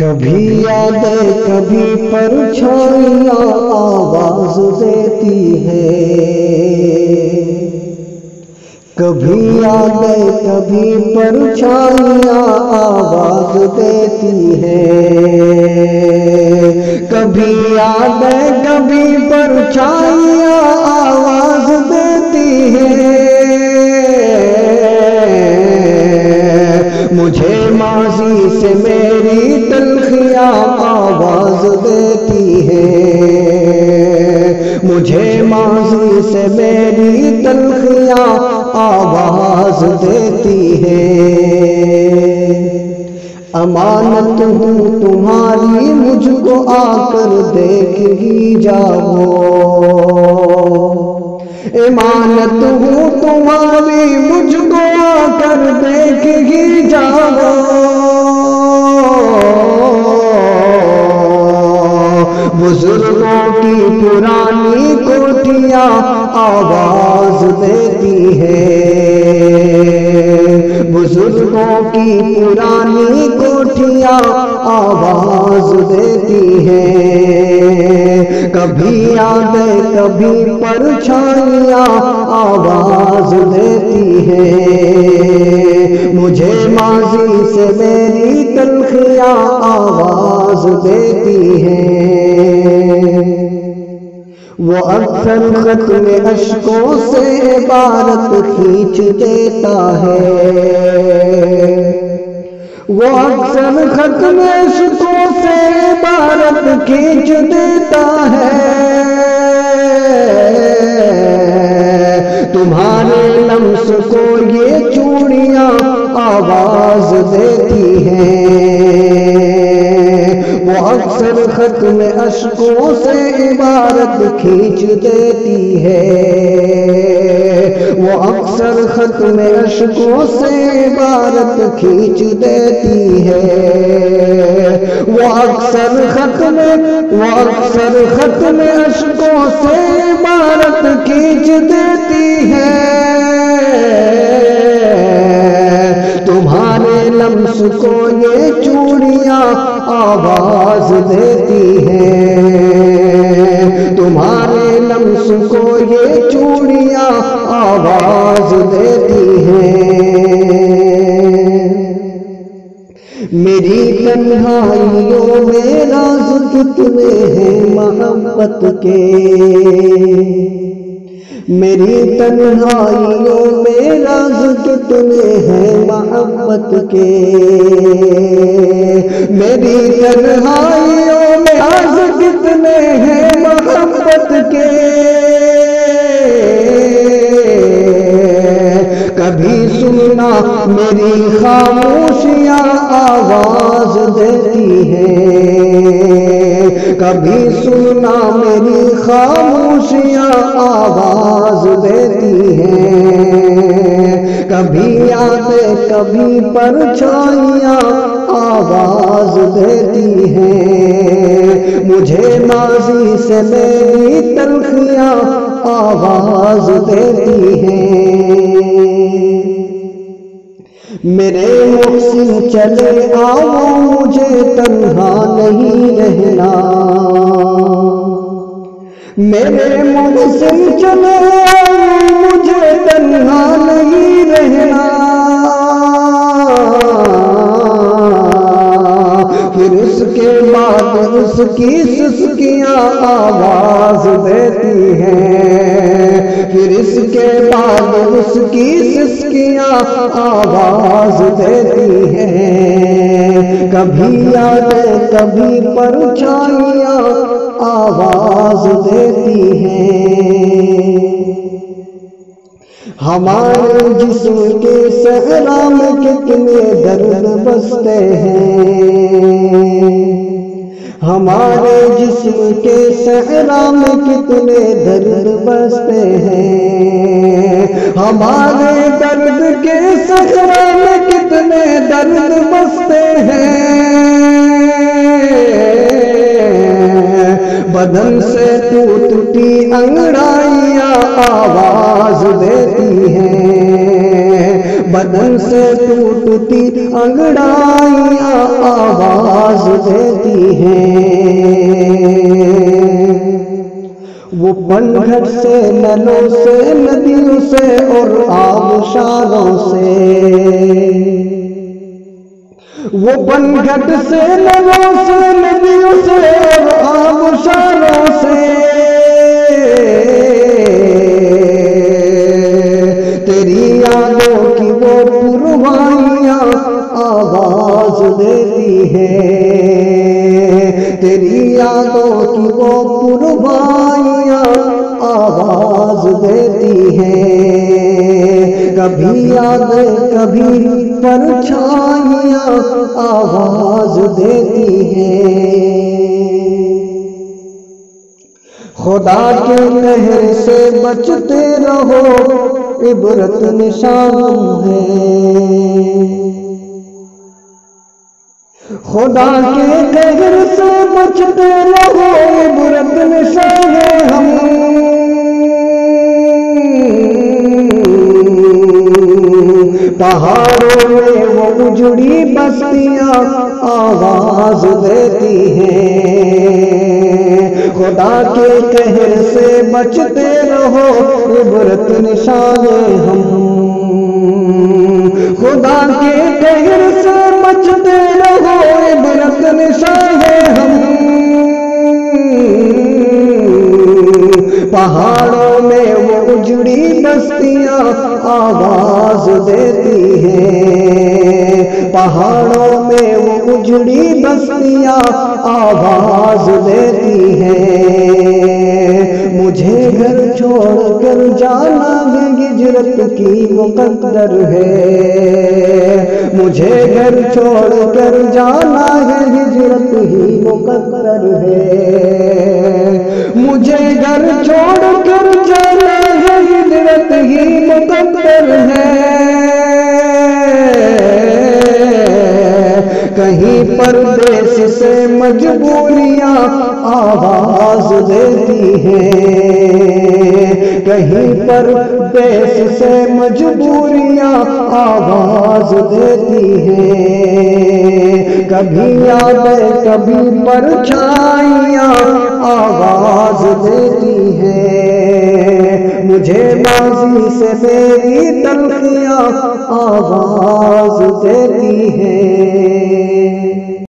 کبھی یادیں کبھی پرچھائیاں آواز دیتی ہے، کبھی یادیں کبھی پرچھائیاں آواز دیتی ہے، کبھی یادیں کبھی پرچھائیاں آواز دیتی ہے، مجھے ماضی سے میری تلخیاں آواز دیتی ہے، مجھے ماضی سے میری تلخیاں آواز دیتی ہے۔ امانت ہوں تمہاری مجھ کو آ کر دیکھ ہی جاؤ، امانت ہوں تمہاری مجھ کو آ کر دیکھ ہی جاؤ، بزرگوں کی پرانی کوٹھیاں آواز دیتی ہے، بزرگوں کی پرانی کوٹھیاں آواز دیتی ہے، کبھی یادیں کبھی پرچھائیاں آواز دیتی ہے، مجھے ماضی سے میری تلخیاں آواز دیتی ہے۔ وہ اکثر ختم اشکوں سے عبارت کھینچ دیتا ہے، وہ اکثر ختم اشکوں سے عبارت کھینچ دیتا ہے، تمہارے لمس کو یہ چوڑیاں آواز دیتی ہیں، وہ اکثر ختم اشکوں سے عبارت کھینچ دیتی ہے، وہ اکثر ختم اشکوں سے عبارت کھینچ دیتی ہے، وہ اکثر ختم اشکوں سے عبارت کھینچ دیتی ہے، تمہارے لمس کو یہ چوڑیاں آواز دیتی ہیں، تمہارے لمس کو یہ چوڑیاں آواز دیتی ہیں۔ میری تنہائیوں میں راز کتنے ہیں محبت کے، میری تنہائیوں میں راز کتنے ہیں محبت کے، میری تنہائیوں میں راز کتنے ہیں محبت کے، کبھی سننا میری خاموشیاں آواز دیتی ہیں، کبھی سننا میری خاموشیاں آواز دیتی ہیں، کبھی یادیں کبھی پرچھائیاں آواز دیتی ہیں، مجھے ماضی سے میری تلخیاں آواز دیتی ہیں۔ میرے محسن چلے آؤ مجھے تنہا نہیں رہنا، میرے محسن چلے آؤ مجھے تنہا نہیں رہنا، پھر اس کے بعد اس کی سسکیاں آواز دیتی ہیں، پھر اس کے بعد اس کی سسکیاں آواز دیتی ہیں، کبھی یادیں کبھی پرچھائیاں آواز دیتی ہیں، ہمارے جسم کے صحرا میں کتنے درد بستے ہیں، ہمارے جسم کے صحرا میں کتنے درد بستے ہیں، ہمارے درد کے صحرا میں کتنے درد بستے ہیں، بدن سے ٹوٹتی انگڑائیاں آواز دیتی ہیں، بدن سے ٹوٹتی انگڑائیاں آواز آواز دیتی ہیں، وہ پنگھٹ سے، نلوں سے، ندیوں سے اور آبشاروں سے، وہ پنگھٹ سے، نلوں سے، ندیوں سے اور آبشاروں سے تیری یادوں کی وہ پروانیاں آواز دیتی ہیں، تیری یادوں کی وہ پروانیاں آواز دیتی ہیں، کبھی یادیں کبھی پرچھائیاں آواز دیتی ہیں۔ خدا کے قہر سے بچتے رہو، عبرت نشان ہے، خدا کے قہر سے بچتے رہو، عبرت نشان ہے ہم، پہاڑوں میں وہ اجڑی بستیاں آواز دیتی ہیں، خدا کے قہر سے بچتے رہو، عبرت نشان ہم، خدا کے قہر سے بچتے رہو، عبرت نشان ہم، پہاڑوں میں وہ اجڑی بستیاں آواز دیتی ہیں، پہاڑوں میں وہ اجڑی بستیاں آواز دیتی ہیں، مجھے گھر چھوڑ کر جانا ہے ہجرت کی مقدر ہے، مجھے گھر چھوڑ کر جانا ہے ہجرت ہی مقدر ہے، مجھے گھر چھوڑ کر جانا ہے ہجرت ہی مقدر ہے، کہیں پردیس سے مجبوریاں آواز دیتی ہیں، کہیں پردیس سے مجبوریاں آواز دیتی ہیں، کبھی یادیں کبھی پرچھائیاں آواز دیتی ہیں، مجھے ماضی سے میری تلخیاں آواز دیتی ہیں۔